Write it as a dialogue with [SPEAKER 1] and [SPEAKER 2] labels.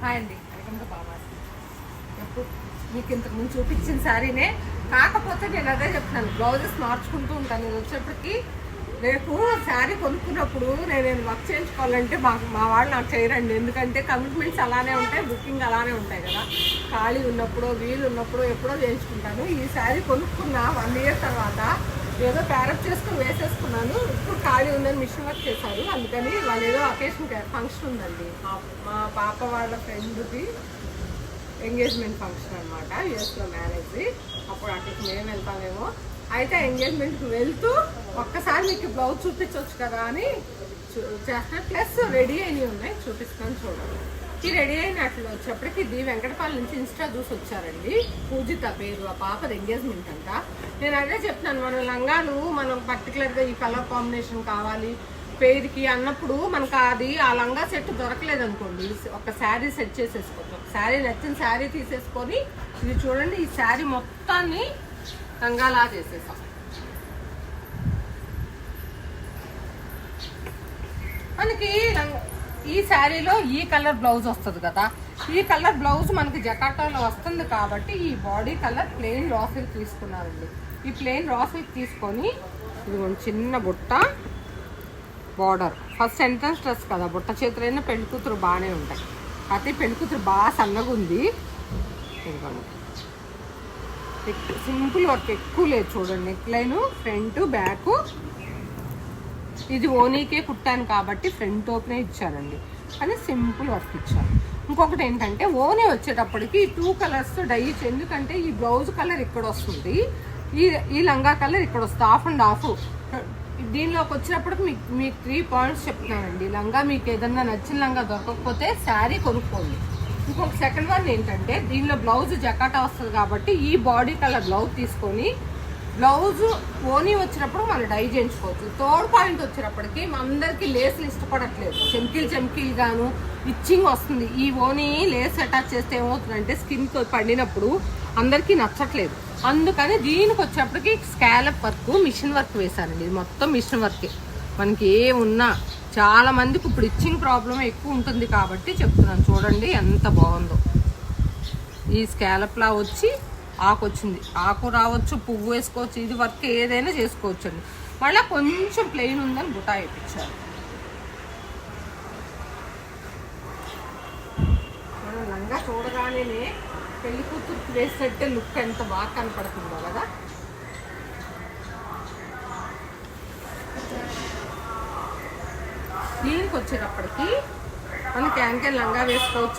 [SPEAKER 1] Hi అండి, welcome to బామాస్. ఎప్పుడు మీకు ఇంతకుముందు చూపించిన శారీనే, కాకపోతే నేను అదే చెప్తున్నాను, బ్లౌజెస్ మార్చుకుంటూ ఉంటాను. నేను వచ్చేప్పటికి రేపు శారీ కొనుక్కున్నప్పుడు నేను వర్క్ చేయించుకోవాలంటే మా వాళ్ళు నాకు చేయరండి. ఎందుకంటే కమిట్మెంట్స్ అలానే ఉంటాయి, బుకింగ్ అలానే ఉంటాయి కదా. ఖాళీ ఉన్నప్పుడు, వీలు ఉన్నప్పుడు ఎప్పుడో చేయించుకుంటాను. ఈ శారీ కొనుక్కున్న 1 year తర్వాత ఏదో ప్యారప్ చేసుకుని వేసేసుకున్నాను. ఇప్పుడు ఖాళీ ఉందని మిషన్ వర్క్ చేశారు, అందుకని వాళ్ళు ఏదో అకేషన్ ఫంక్షన్ ఉందండి. మా పాప వాళ్ళ ఫ్రెండ్ది ఎంగేజ్మెంట్ ఫంక్షన్ అనమాట, యూఎస్లో మ్యారేజ్. అప్పుడు అక్కడికి మేము వెళ్తామేమో. అయితే ఎంగేజ్మెంట్కి వెళ్తూ ఒక్కసారి మీకు బ్లౌజ్ చూపించవచ్చు కదా అని చేస్తాను. ప్లస్ రెడీ అయినవి ఉన్నాయి, చూపిస్తాను చూడండి. ఈ రెడీ అయినట్లు వచ్చేప్పటికి ఇది వెంకటపాలెం నుంచి ఇన్స్టా చూసి వచ్చారండి. పూజిత పేరు, ఆ పాపది ఎంగేజ్మెంట్ అంట. నేను అదే చెప్తున్నాను, మన లంగాలు మనం పర్టికులర్గా ఈ కలర్ కాంబినేషన్ కావాలి పేరుకి అన్నప్పుడు మనకు అది ఆ లంగా సెట్ దొరకలేదు అనుకోండి, ఒక శారీ సెట్ చేసేసుకోవచ్చు. ఒక శారీ నచ్చిన శారీ తీసేసుకొని, ఇది చూడండి, ఈ శారీ మొత్తాన్ని లంగాలా చేసేసాం. మనకి ఈ శారీలో ఈ కలర్ బ్లౌజ్ వస్తుంది కదా, ఈ కలర్ బ్లౌజ్ మనకి జకాటాలో వస్తుంది కాబట్టి ఈ body colour plain raw silk తీసుకున్నారండి. ఈ ప్లెయిన్ రా సిల్క్ తీసుకొని ఇది చిన్న బుట్ట బార్డర్, ఫస్ట్ ఎంట్రన్స్ డ్రెస్ కదా, బుట్ట చేతులైనా పెళ్లి కూతురు బాగానే ఉంటాయి. అయితే పెళ్లి కూతురు బాగా సన్నగా ఉంది. సింపుల్ వర్క్ ఎక్కువ లేదు చూడండి. నెక్ లైన్ ఫ్రంట్ బ్యాక్, ఇది ఓనీకే కుట్టాను కాబట్టి ఫ్రంట్ ఓపెనే ఇచ్చారండి, అని సింపుల్ వర్క్ ఇచ్చారు. ఇంకొకటి ఏంటంటే ఓనీ వచ్చేటప్పటికి 2 కలర్స్ డై, ఎందుకంటే ఈ బ్లౌజ్ కలర్ ఇక్కడ వస్తుంది, ఈ లంగా కలర్ ఇక్కడ వస్తుంది, ఆఫ్ అండ్ ఆఫ్. దీనిలోకి వచ్చినప్పటికి మీకు 3 పాయింట్స్ చెప్తున్నానండి. లంగా మీకు ఏదన్నా నచ్చిన లంగా దొరకకపోతే శారీ కొనుక్కోండి. ఇంకొక సెకండ్ వన్ ఏంటంటే, దీనిలో బ్లౌజ్ జకాటా వస్తుంది కాబట్టి ఈ బాడీ కలర్ బ్లౌజ్ తీసుకొని బ్లౌజ్ ఓనీ వచ్చినప్పుడు మనం డై చేయించుకోవచ్చు. 3rd పాయింట్ వచ్చేటప్పటికి అందరికీ లేస్లు ఇష్టపడట్లేదు, చెమ్కీలు గాను ఇచ్చింగ్ వస్తుంది. ఈ ఓనీ లేస్ అటాచ్ చేస్తే ఏమవుతుందంటే స్కిన్ పడినప్పుడు అందరికీ నచ్చట్లేదు. అందుకని దీనికి వచ్చేప్పటికి స్కాలప్ వర్క్, మిషన్ వర్క్ వేశానండి. ఇది మొత్తం మిషన్ వర్కే. మనకి ఏమున్నా చాలా మందికి ఇప్పుడు ఇచ్చింగ్ ప్రాబ్లం ఎక్కువ ఉంటుంది కాబట్టి చెప్తున్నాను. చూడండి ఎంత బాగుందో. ఈ స్కాలప్లా వచ్చి ఆకు వచ్చింది, ఆకు రావచ్చు, పువ్వు వేసుకోవచ్చు, ఇది వర్క్ ఏదైనా చేసుకోవచ్చు అండి. మళ్ళీ కొంచెం ప్లెయిన్ ఉందని బుటా వేయించారు. మనం లంగా చూడగానే పెళ్లి కూతురు వేసేట్టే లుక్ ఎంత బాగా కనపడుతుందో కదా. దీనికి వచ్చేటప్పటికి మనం క్యాన్ లంగా వేసుకోవచ్చు,